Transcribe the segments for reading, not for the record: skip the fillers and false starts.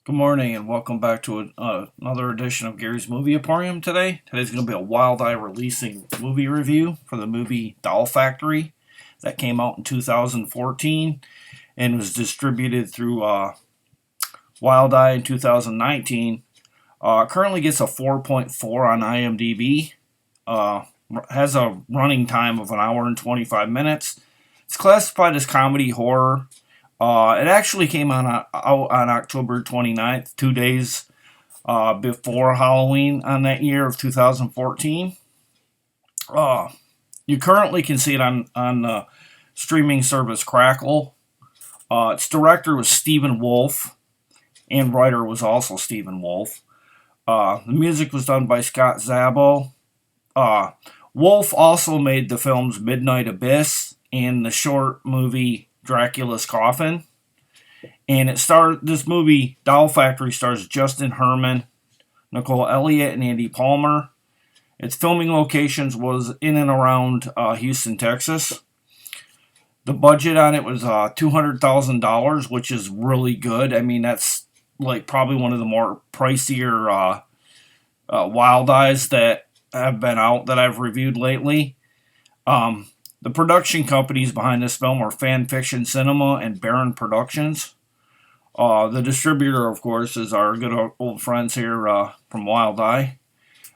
Good morning and welcome back to another edition of Gary's Movie Emporium today. Today's going to be a Wild Eye releasing movie review for the movie Doll Factory that came out in 2014 and was distributed through Wild Eye in 2019. Currently gets a 4.4 on IMDb. Has a running time of an hour and 25 minutes. It's classified as comedy horror. It actually came out on October 29th, 2 days before Halloween on that year of 2014. You currently can see it on the streaming service Crackle. Its director was Stephen Wolfe, and writer was also Stephen Wolfe. The music was done by Scott Szabo. Wolfe also made the films Midnight Abyss and the short movie Dracula's Coffin. And this movie, Doll Factory, stars Justin Herman, Nicole, Elliott, and Andy Palmer. Its filming locations was in and around Houston, Texas. The budget on it was $200,000, which is really good. I mean, that's like probably one of the more pricier Wild Eyes that have been out that I've reviewed lately. The production companies behind this film are Fan Fiction Cinema and Baron Productions. The distributor, of course, is our good old friends here from Wild Eye.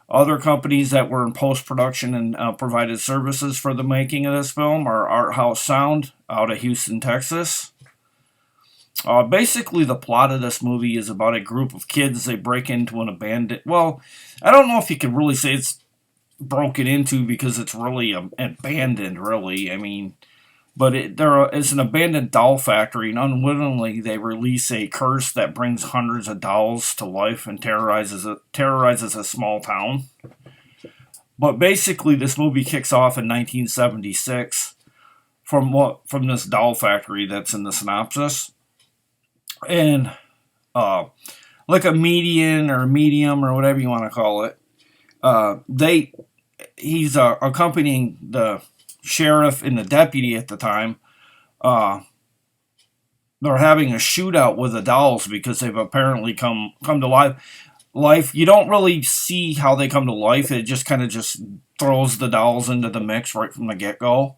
Other companies that were in post-production and provided services for the making of this film are Art House Sound out of Houston, Texas. Basically, the plot of this movie is about a group of kids. They break into an abandoned... Well, I don't know if you could really say it's broken into because it's really abandoned, really. I mean, but it's an abandoned doll factory, and unwittingly they release a curse that brings hundreds of dolls to life and terrorizes a small town. But basically, this movie kicks off in 1976 from this doll factory that's in the synopsis, and like a median or medium or whatever you want to call it, he's accompanying the sheriff and the deputy at the time. They're having a shootout with the dolls because they've apparently come to life. You don't really see how they come to life. It just kind of just throws the dolls into the mix right from the get-go.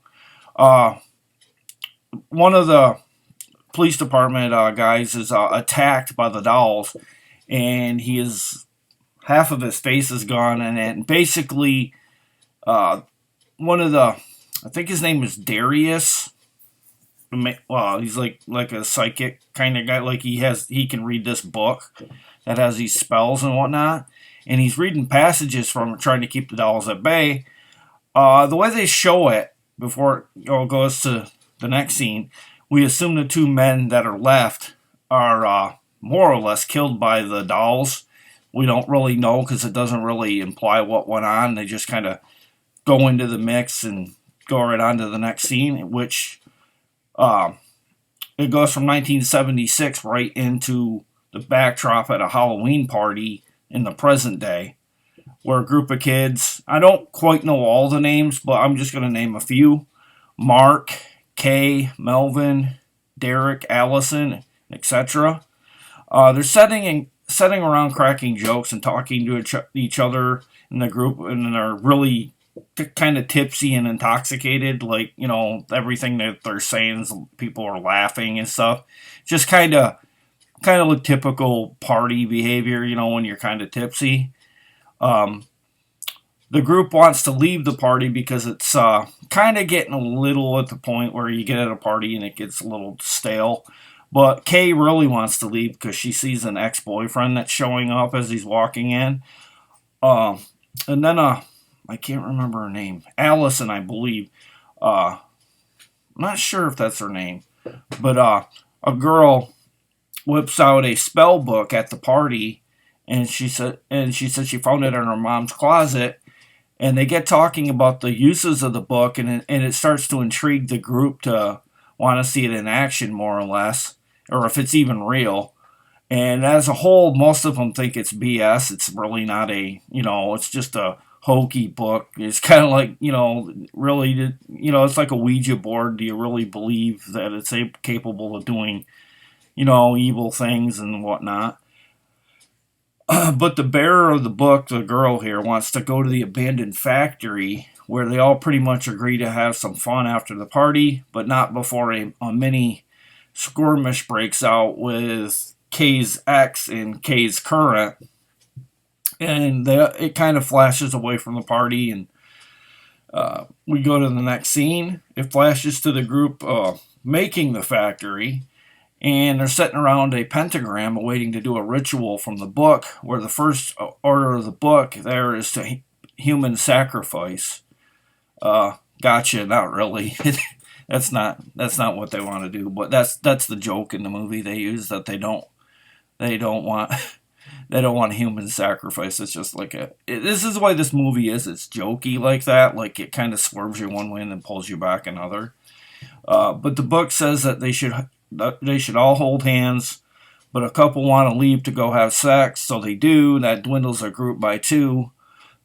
One of the police department guys is attacked by the dolls, and half of his face is gone, and basically I think his name is Darius. Well, he's like a psychic kind of guy. Like he can read this book that has these spells and whatnot, and he's reading passages from it, trying to keep the dolls at bay. The way they show it before it goes to the next scene, we assume the two men that are left are more or less killed by the dolls. We don't really know because it doesn't really imply what went on. They just kind of go into the mix and go right on to the next scene, which it goes from 1976 right into the backdrop at a Halloween party in the present day, where a group of kids, I don't quite know all the names, but I'm just going to name a few: Mark, Kay, Melvin, Derek, Allison, etc. They're sitting around cracking jokes and talking to each other in the group, and they're really kind of tipsy and intoxicated. Like, everything that they're saying is people are laughing and stuff. Just kind of like typical party behavior, when you're kind of tipsy. The group wants to leave the party because it's kind of getting a little at the point where you get at a party and it gets a little stale. But Kay really wants to leave because she sees an ex-boyfriend that's showing up as he's walking in. And then I can't remember her name. Allison, I believe. I'm not sure if that's her name. But a girl whips out a spell book at the party, and she said she found it in her mom's closet. And they get talking about the uses of the book, and it starts to intrigue the group to want to see it in action, more or less, or if it's even real. And as a whole, most of them think it's BS. It's really not it's just a hokey book. It's kind of like, really, it's like a Ouija board. Do you really believe that it's capable of doing, evil things and whatnot? But the bearer of the book, the girl here, wants to go to the abandoned factory where they all pretty much agree to have some fun after the party, but not before a mini skirmish breaks out with K's ex and K's current. And it kind of flashes away from the party, and we go to the next scene. It flashes to the group making the factory, and they're sitting around a pentagram waiting to do a ritual from the book, where the first order of the book there is to human sacrifice. Gotcha, not really. That's not what they want to do, but that's the joke in the movie they use, that they don't want they don't want human sacrifice. It's just like this is why this movie is. It's jokey like that. Like, it kind of swerves you one way and then pulls you back another. But the book says that they should all hold hands, but a couple want to leave to go have sex, so they do. That dwindles their group by 2.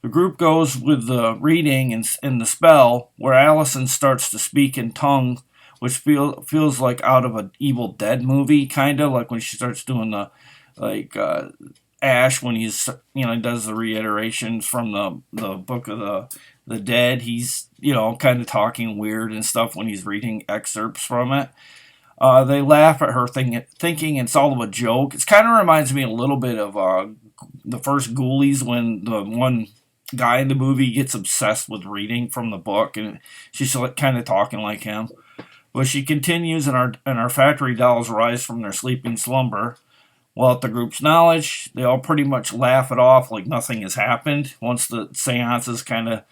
The group goes with the reading and the spell, where Allison starts to speak in tongue, which feels like out of an Evil Dead movie, kind of like when she starts doing the Ash, when he does the reiterations from the book of the dead. He's kind of talking weird and stuff when he's reading excerpts from it. They laugh at her thinking it's all of a joke. It kind of reminds me a little bit of the first Ghoulies, when the one guy in the movie gets obsessed with reading from the book, and she's kind of talking like him. But she continues, and our factory dolls rise from their sleeping slumber. Well, at the group's knowledge, they all pretty much laugh it off like nothing has happened once the seance is kind of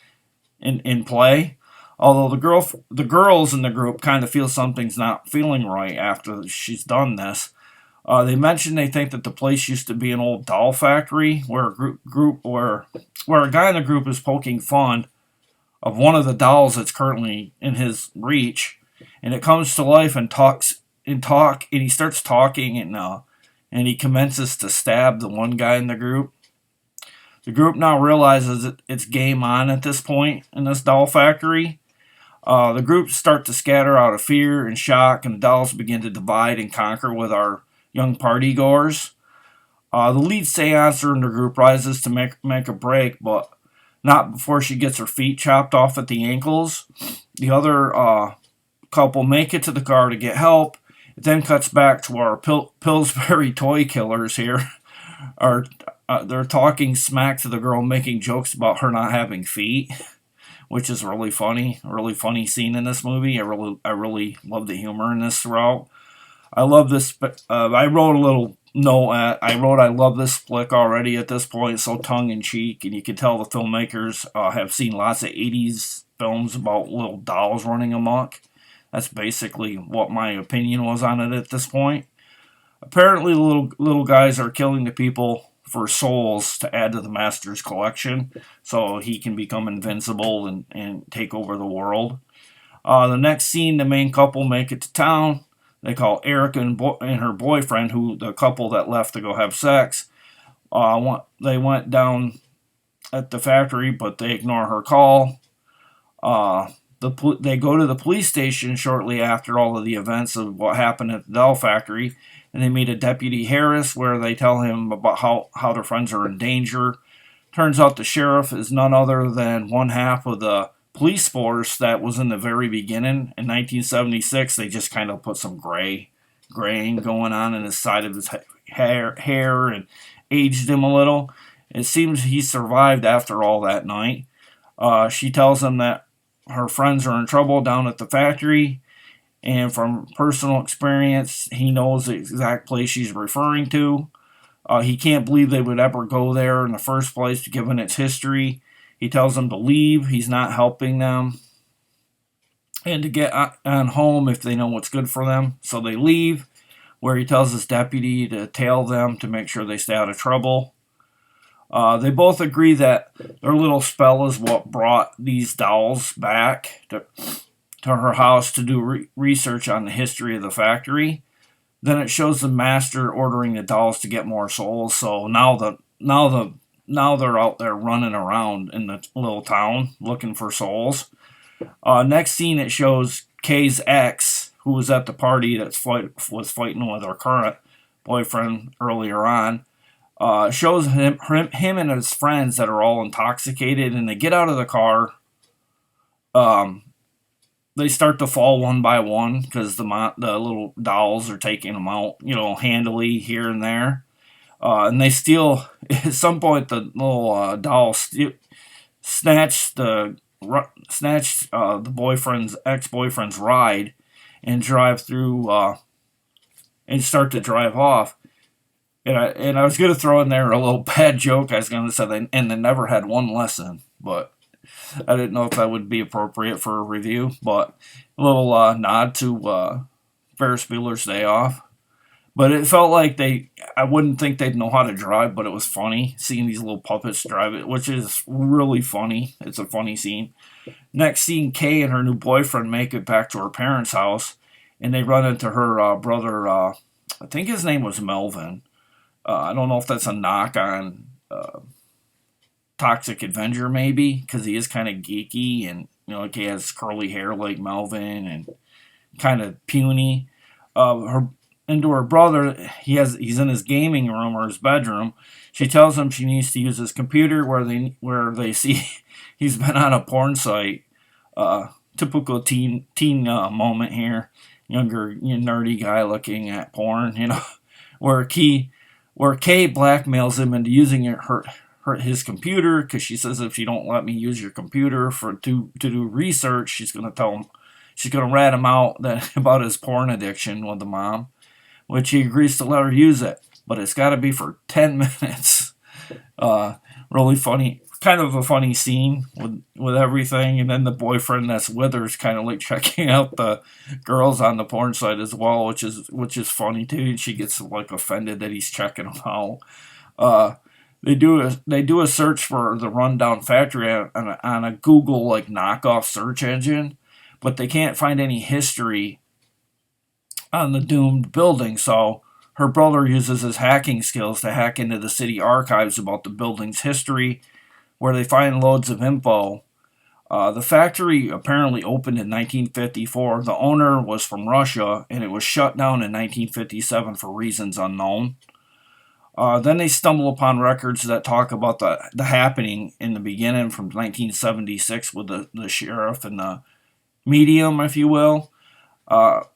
in play. Although the girls in the group kind of feel something's not feeling right after she's done this. They mention they think that the place used to be an old doll factory, where a guy in the group is poking fun of one of the dolls that's currently in his reach, and it comes to life and he starts talking, and he commences to stab the one guy in the group. The group now realizes that it's game on at this point in this doll factory. The groups start to scatter out of fear and shock, and the dolls begin to divide and conquer with our young partygoers. The lead seancer in the group rises to make a break, but not before she gets her feet chopped off at the ankles. The other couple make it to the car to get help. It then cuts back to our Pillsbury toy killers here. They're talking smack to the girl, making jokes about her not having feet, which is really funny. A really funny scene in this movie. I really love the humor in this throughout. I love this. I wrote a little note. I love this flick already at this point. So tongue in cheek, and you can tell the filmmakers have seen lots of '80s films about little dolls running amok. That's basically what my opinion was on it at this point. Apparently, the little guys are killing the people for souls to add to the Master's collection, so he can become invincible and take over the world. The next scene, the main couple make it to town. They call Erica and her boyfriend, the couple that left to go have sex. They went down at the factory, but they ignore her call. They go to the police station shortly after all of the events of what happened at the doll factory, and they meet a Deputy Harris, where they tell him about how their friends are in danger. Turns out the sheriff is none other than one half of the police force that was in the very beginning. In 1976, they just kind of put some graying going on in the side of his hair and aged him a little. It seems he survived after all that night. She tells him that her friends are in trouble down at the factory, and from personal experience, he knows the exact place she's referring to. He can't believe they would ever go there in the first place, given its history. He tells them to leave. He's not helping them, and to get on home if they know what's good for them. So they leave, where he tells his deputy to tail them to make sure they stay out of trouble. They both agree that their little spell is what brought these dolls back to her house to do research on the history of the factory. Then it shows the master ordering the dolls to get more souls. So now they're out there running around in the little town looking for souls. Next scene, it shows Kay's ex, who was at the party was fighting with her current boyfriend earlier on. Shows him and his friends that are all intoxicated, and they get out of the car. Um, they start to fall one by one because the little dolls are taking them out, handily here and there. And they steal at some point the little doll snatch the boyfriend's ex-boyfriend's ride and drive through and start to drive off. And I was going to throw in there a little bad joke. I was going to say and they never had one lesson, but I didn't know if that would be appropriate for a review. But a little nod to Ferris Bueller's Day Off. But it felt like I wouldn't think they'd know how to drive, but it was funny seeing these little puppets drive it, which is really funny. It's a funny scene. Next scene, Kay and her new boyfriend make it back to her parents' house, and they run into her brother, I think his name was Melvin. I don't know if that's a knock on Toxic Avenger, maybe, because he is kind of geeky, and, like he has curly hair like Melvin, and kind of puny. To her brother, he's in his gaming room or his bedroom. She tells him she needs to use his computer where they see he's been on a porn site. Typical teen moment here. Younger, nerdy guy looking at porn, where Kay blackmails him into using his computer because she says if you don't let me use your computer to do research, she's gonna rat him out about his porn addiction with the mom, which he agrees to let her use it, but it's got to be for 10 minutes. Really funny, kind of a funny scene with everything, and then the boyfriend that's with her is kind of like checking out the girls on the porn site as well, which is funny too. She gets like offended that he's checking them out. They do a search for the rundown factory on a Google like knockoff search engine, but they can't find any history on the doomed building, so her brother uses his hacking skills to hack into the city archives about the building's history, where they find loads of info. The factory apparently opened in 1954. The owner was from Russia, and it was shut down in 1957 for reasons unknown. Then they stumble upon records that talk about the happening in the beginning from 1976 with the sheriff and the medium, if you will.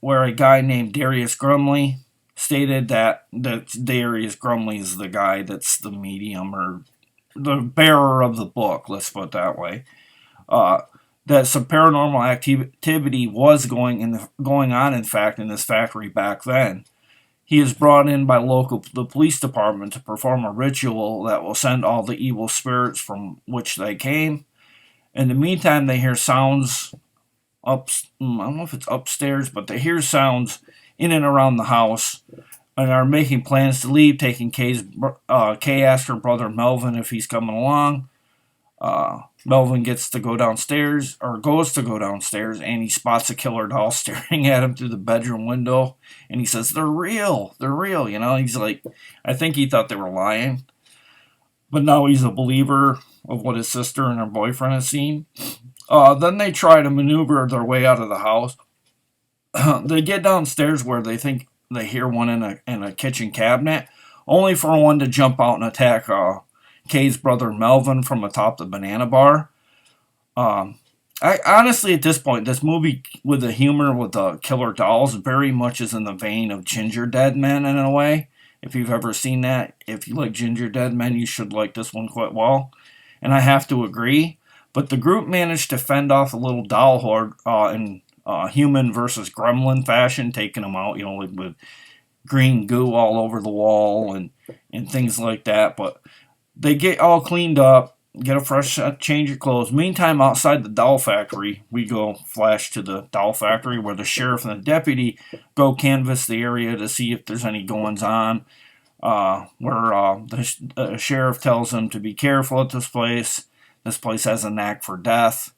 Where a guy named Darius Grumley stated that Darius Grumley is the guy that's the medium or the bearer of the book, let's put it that way, that some paranormal activity was going on, in fact, in this factory back then. He is brought in by the police department to perform a ritual that will send all the evil spirits from which they came. In the meantime, they hear sounds I don't know if it's upstairs, but they hear sounds in and around the house and are making plans to leave, taking Kay asks her brother Melvin if he's coming along. Melvin goes to go downstairs, and he spots a killer doll staring at him through the bedroom window, and he says, they're real, he's like, I think he thought they were lying, but now he's a believer of what his sister and her boyfriend have seen. Then they try to maneuver their way out of the house. They get downstairs where they think they hear one in a kitchen cabinet, only for one to jump out and attack Kay's brother Melvin from atop the banana bar. I honestly, at this point, this movie with the humor with the killer dolls very much is in the vein of Ginger Dead Men in a way. If you've ever seen that, if you like Ginger Dead Men, you should like this one quite well. And I have to agree. But the group managed to fend off a little doll horde in human versus gremlin fashion, taking them out, like with green goo all over the wall and things like that. But they get all cleaned up, get a fresh change of clothes. Meantime, outside the doll factory, we go flash to the doll factory where the sheriff and the deputy go canvass the area to see if there's any goings on. Where the sheriff tells them to be careful at this place. This place has a knack for death.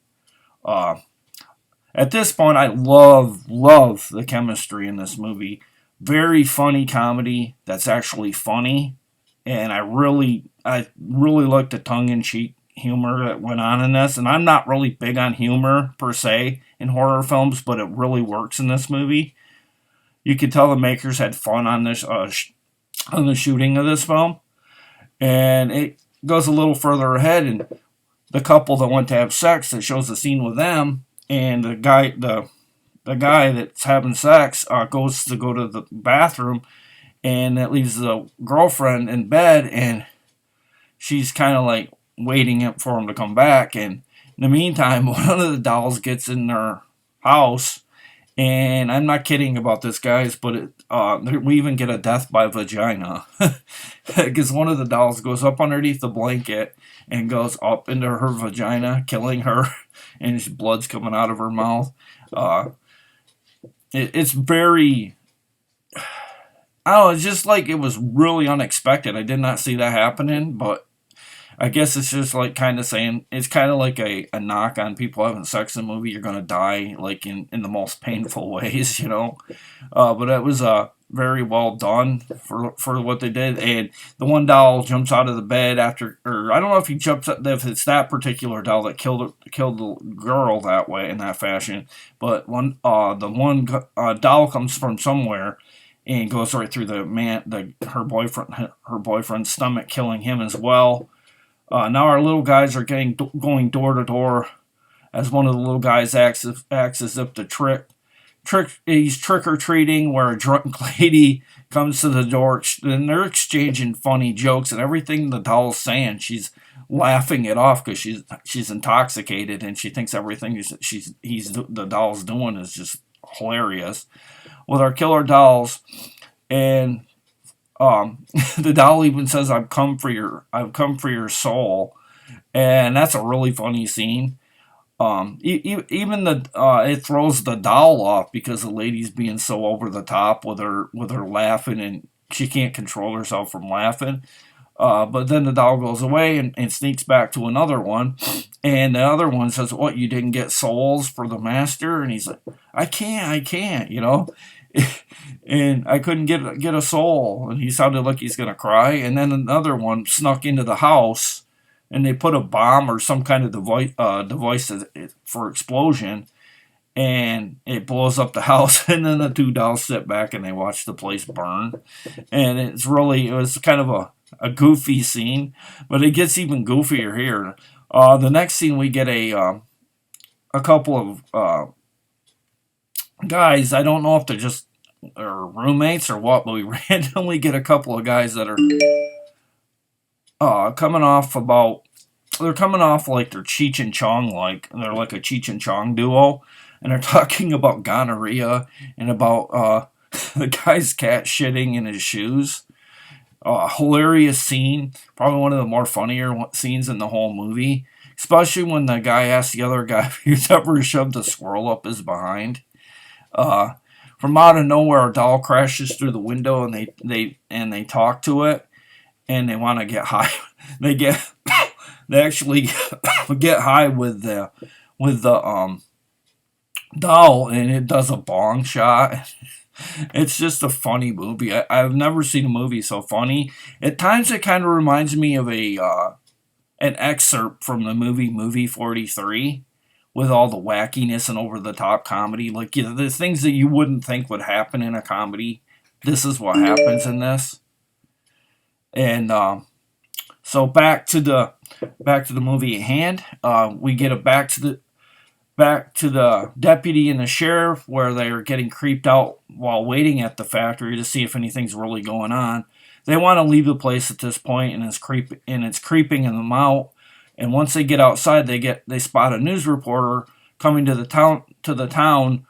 At this point, I love the chemistry in this movie. Very funny comedy that's actually funny, and I really like the tongue-in-cheek humor that went on in this. And I'm not really big on humor per se in horror films, but it really works in this movie. You could tell the makers had fun on this on the shooting of this film. And it goes a little further ahead, and the couple that went to have sex, it shows the scene with them, and the guy that's having sex goes to go to the bathroom, and that leaves the girlfriend in bed, and she's kind of like waiting for him to come back. And in the meantime, one of the dolls gets in their house, and I'm not kidding about this, guys, but we even get a death by vagina. Because one of the dolls goes up underneath the blanket and goes up into her vagina, killing her, and blood's coming out of her mouth. It's very, I don't know, it's just like it was really unexpected. I did not see that happening, but I guess it's just like kind of saying, it's kind of like a knock on people having sex in a movie. You're going to die like in the most painful ways, you know. But it was very well done for what they did. And the one doll jumps out of the bed after, or I don't know if he jumps, if it's that particular doll that killed the girl that way, in that fashion. But the one doll comes from somewhere and goes right through her boyfriend's stomach, killing him as well. Now our little guys are going door to door, as one of the little guys acts as if the he's trick or treating, where a drunk lady comes to the door, and they're exchanging funny jokes, and everything the doll's saying, she's laughing it off because she's intoxicated, and she thinks everything the doll's doing is just hilarious. With our killer dolls, and the doll even says, I've come for your soul," and that's a really funny scene. Even it throws the doll off because the lady's being so over the top with her laughing, and she can't control herself from laughing. But then the doll goes away and sneaks back to another one, and the other one says, "What, you didn't get souls for the master?" And he's like, I can't, you know. And I couldn't get a soul, and he sounded like he's gonna cry. And then another one snuck into the house, and they put a bomb or some kind of device for explosion, and it blows up the house. And then the two dolls sit back and they watch the place burn. And it was kind of a goofy scene, but it gets even goofier here. The next scene, we get a couple of guys. I don't know if they're just roommates or what, but we randomly get a couple of guys that are coming off like they're Cheech and Chong, they're like a Cheech and Chong duo, and they're talking about gonorrhea and about the guy's cat shitting in his shoes. Hilarious scene, probably one of the more funnier scenes in the whole movie, especially when the guy asks the other guy if he's ever shoved a squirrel up his behind. From out of nowhere, a doll crashes through the window, and they talk to it, and they want to get high. They actually get high with the doll, and it does a bong shot. It's just a funny movie. I've never seen a movie so funny. At times, it kind of reminds me of an excerpt from the movie 43. With all the wackiness and over-the-top comedy. Like, you know, the things that you wouldn't think would happen in a comedy, this is what happens in this. And so back to the movie at hand. We get it back to the deputy and the sheriff, where they're getting creeped out while waiting at the factory to see if anything's really going on. They want to leave the place at this point, and it's creeping them out. And once they get outside, they spot a news reporter coming to the town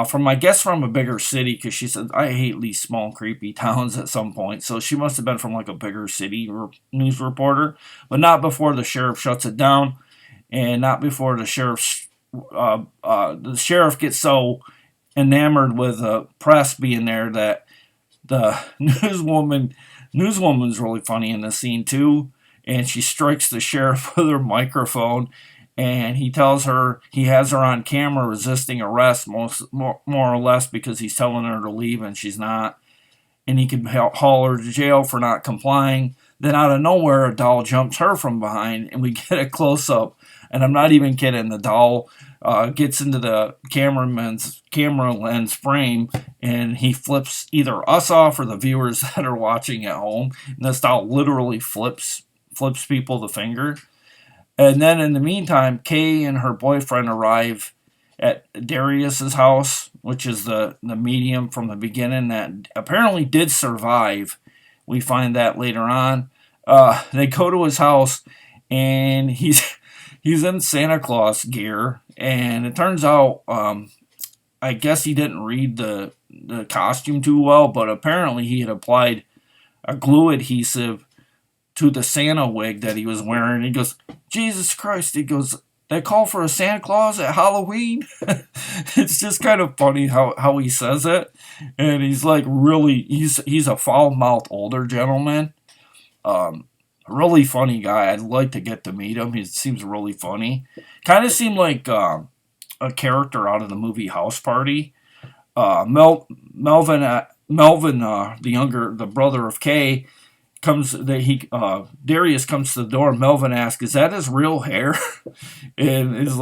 from a bigger city, because she said, I hate these small creepy towns at some point. So she must have been from like a bigger city news reporter, but not before the sheriff shuts it down, and not before the sheriff gets so enamored with the press being there that the newswoman's really funny in this scene too. And she strikes the sheriff with her microphone, and he tells her he has her on camera resisting arrest, more or less, because he's telling her to leave and she's not. And he could haul her to jail for not complying. Then out of nowhere, a doll jumps her from behind, and we get a close up. And I'm not even kidding. The doll gets into the camera lens frame, and he flips either us off or the viewers that are watching at home. And this doll literally flips people the finger. And then in the meantime, Kay and her boyfriend arrive at Darius's house, which is the medium from the beginning that apparently did survive. We find that later on. They go to his house, and he's in Santa Claus gear, and it turns out I guess he didn't read the costume too well, but apparently he had applied a glue adhesive to the Santa wig that he was wearing. He goes, Jesus Christ, he goes, they call for a Santa Claus at Halloween? It's just kind of funny how he says it. And he's like really, he's a foul-mouthed older gentleman. Really funny guy. I'd like to get to meet him. He seems really funny. Kind of seemed like a character out of the movie House Party. Melvin, the brother of Kay, Darius comes to the door. Melvin asks, "Is that his real hair?" and it's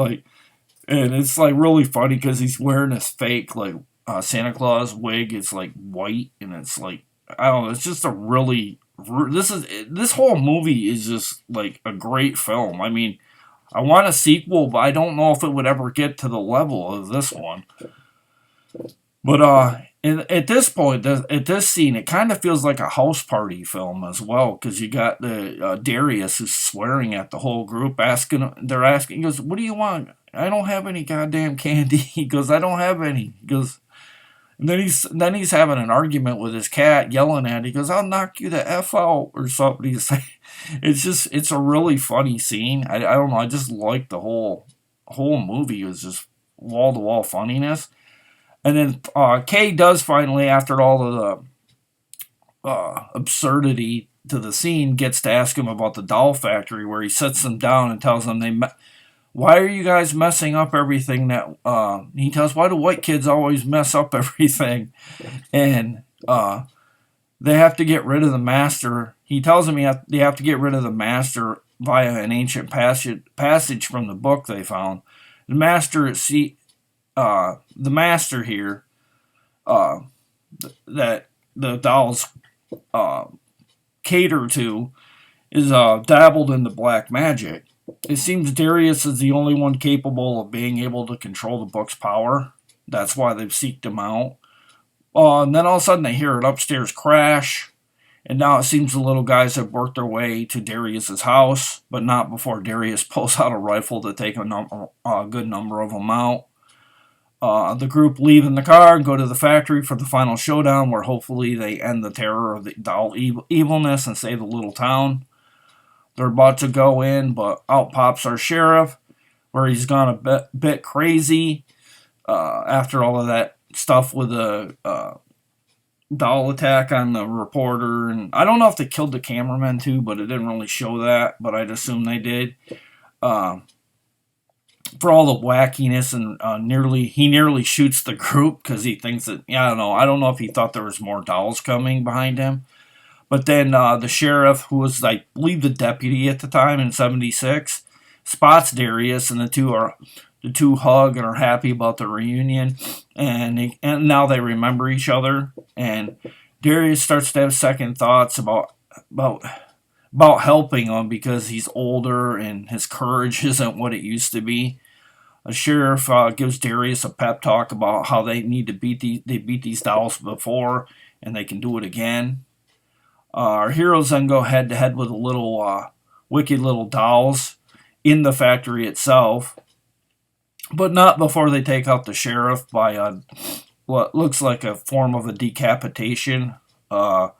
like really funny because he's wearing this fake like Santa Claus wig. It's like white, and it's like, I don't know. It's just a really this whole movie is just like a great film. I mean, I want a sequel, but I don't know if it would ever get to the level of this one. But at this point, at this scene, it kind of feels like a house party film as well, because you got the Darius who's swearing at the whole group, they're asking, he goes, "What do you want?" "I don't have any goddamn candy." He goes, "I don't have any." He goes, and then he's having an argument with his cat, yelling at it. He goes, "I'll knock you the F out," or something. It's a really funny scene. I don't know. I just like the whole movie. It was just wall to wall funniness. And then Kay does finally, after all of the absurdity to the scene, gets to ask him about the doll factory, where he sits them down and tells them, "Why are you guys messing up everything that," he tells, "why do white kids always mess up everything?" And they have to get rid of the master. He tells them they have to get rid of the master via an ancient passage from the book they found. The master here, that the dolls cater to, is dabbled in the black magic. It seems Darius is the only one capable of being able to control the book's power. That's why they've seeked him out. And then all of a sudden they hear an upstairs crash, and now it seems the little guys have worked their way to Darius's house, but not before Darius pulls out a rifle to take a good number of them out. The group leave in the car and go to the factory for the final showdown, where hopefully they end the terror of the doll evilness and save the little town. They're about to go in, but out pops our sheriff, where he's gone a bit crazy after all of that stuff with the doll attack on the reporter. And I don't know if they killed the cameraman too, but it didn't really show that, but I'd assume they did. For all the wackiness, and he nearly shoots the group because he thinks that, I don't know if he thought there was more dolls coming behind him. But then the sheriff, who was, I believe, the deputy at the time in '76, spots Darius, and the two hug and are happy about the reunion, and now they remember each other. And Darius starts to have second thoughts about helping him because he's older and his courage isn't what it used to be. A sheriff gives Darius a pep talk about how they need to beat these dolls before, and they can do it again. Our heroes then go head to head with the little wicked little dolls in the factory itself, but not before they take out the sheriff by what looks like a form of a decapitation via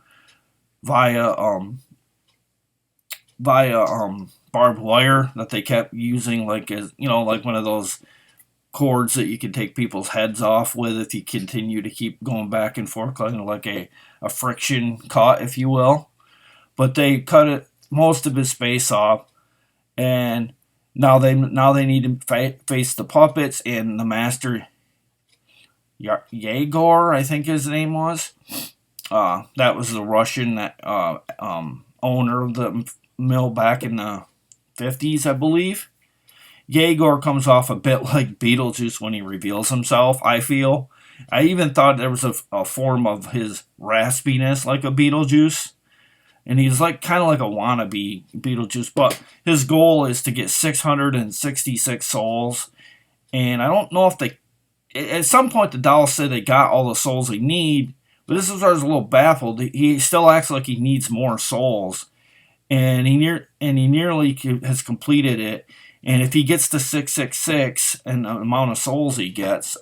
barbed wire that they kept using, like like one of those cords that you can take people's heads off with if you continue to keep going back and forth, kind of like a friction cut, if you will. But they cut most of his face off, and now they need to face the puppets and the master Yegor, I think his name was. That was the Russian that owner of the mill back in the 50s, I believe. Yegor comes off a bit like Beetlejuice when he reveals himself, I feel. I even thought there was a form of his raspiness like a Beetlejuice. And he's like kind of like a wannabe Beetlejuice, but his goal is to get 666 souls. And I don't know if they, at some point the dolls say they got all the souls they need, but this is where I was a little baffled. He still acts like he needs more souls, and he nearly has completed it. And if he gets to 666 and the amount of souls he gets,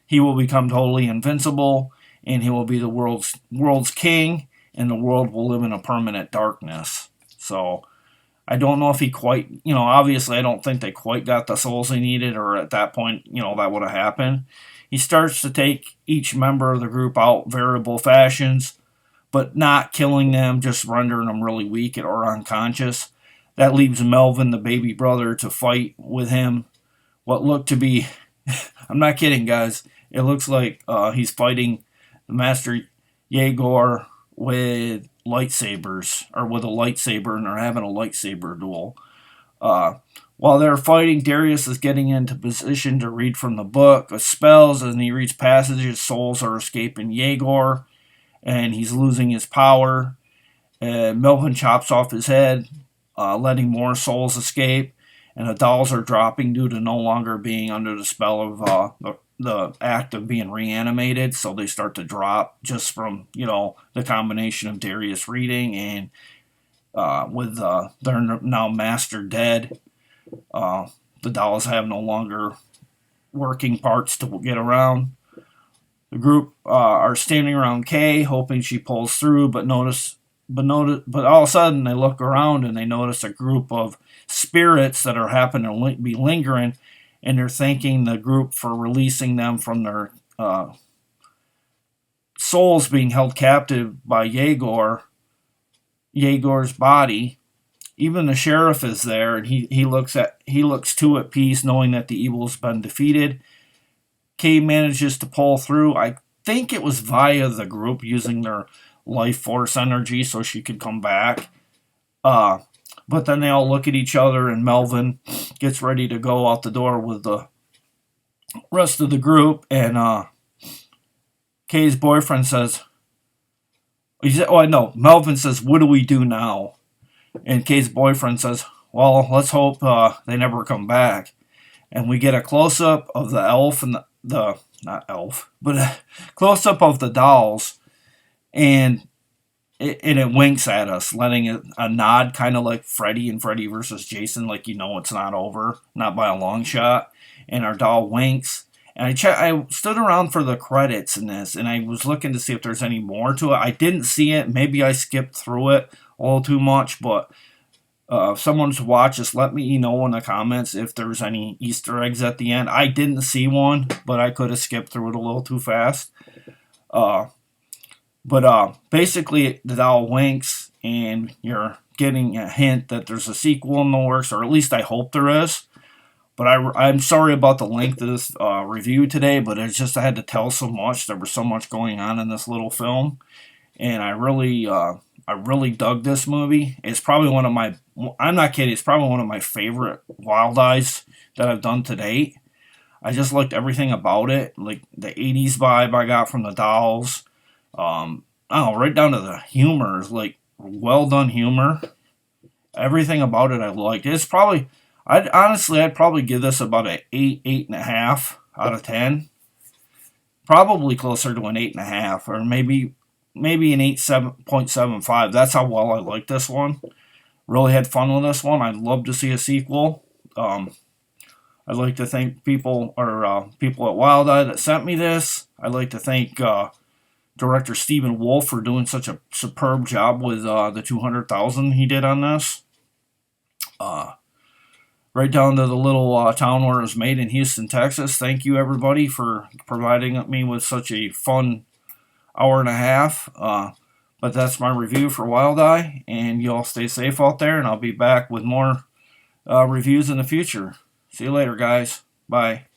he will become totally invincible, and he will be the world's king, and the world will live in a permanent darkness. So I don't know if he quite, obviously I don't think they quite got the souls they needed, or at that point, that would have happened. He starts to take each member of the group out variable fashions, but not killing them, just rendering them really weak or unconscious. That leaves Melvin, the baby brother, to fight with him. What looked to be, I'm not kidding, guys, it looks like he's fighting the Master Yegor with lightsabers, or with a lightsaber, and they're having a lightsaber duel. While they're fighting, Darius is getting into position to read from the book of spells. As he reads passages, souls are escaping Yegor, and he's losing his power. Melvin chops off his head, letting more souls escape, and the dolls are dropping due to no longer being under the spell of the act of being reanimated, so they start to drop just from, the combination of Darius reading and with their now master dead. The dolls have no longer working parts to get around. The group are standing around Kay, hoping she pulls through, but all of a sudden they look around and they notice a group of spirits that are happening to be lingering, and they're thanking the group for releasing them from their souls being held captive by Yegor's body. Even the sheriff is there, and he looks too at peace, knowing that the evil's been defeated. Kay manages to pull through. I think it was via the group using their life force energy so she could come back. But then they all look at each other, and Melvin gets ready to go out the door with the rest of the group. And Kay's boyfriend says, Melvin says, "What do we do now?" And Kay's boyfriend says, "Well, let's hope they never come back." And we get a close-up of the elf and not elf, but a close-up of the dolls, and it winks at us, letting it a nod, kind of like Freddy and Freddy versus Jason, like it's not over, not by a long shot. And our doll winks. And I stood around for the credits in this, and I was looking to see if there's any more to it. I didn't see it. Maybe I skipped through it a little too much, but if someone's watched, just let me know in the comments if there's any Easter eggs at the end. I didn't see one, but I could have skipped through it a little too fast. But basically, the doll winks, and you're getting a hint that there's a sequel in the works, or at least I hope there is. But I'm sorry about the length of this review today, but it's just I had to tell so much. There was so much going on in this little film, and I really dug this movie. It's probably one of my, I'm not kidding, it's probably one of my favorite Wild Eyes that I've done to date. I just liked everything about it, like the 80s vibe I got from the dolls. Right down to the humor, like well done humor. Everything about it I liked. It's probably, I'd probably give this about an 8.5 out of 10. Probably closer to an 8.5, or maybe an 8.75. That's how well I like this one. Really had fun with this one. I'd love to see a sequel. I'd like to thank people at Wild Eye that sent me this. I'd like to thank director Stephen Wolfe for doing such a superb job with the 200,000 he did on this. Right down to the little town where it was made in Houston, Texas. Thank you, everybody, for providing me with such a fun hour and a half. But that's my review for Wild Eye, and you all stay safe out there, and I'll be back with more reviews in the future. See you later, guys. Bye.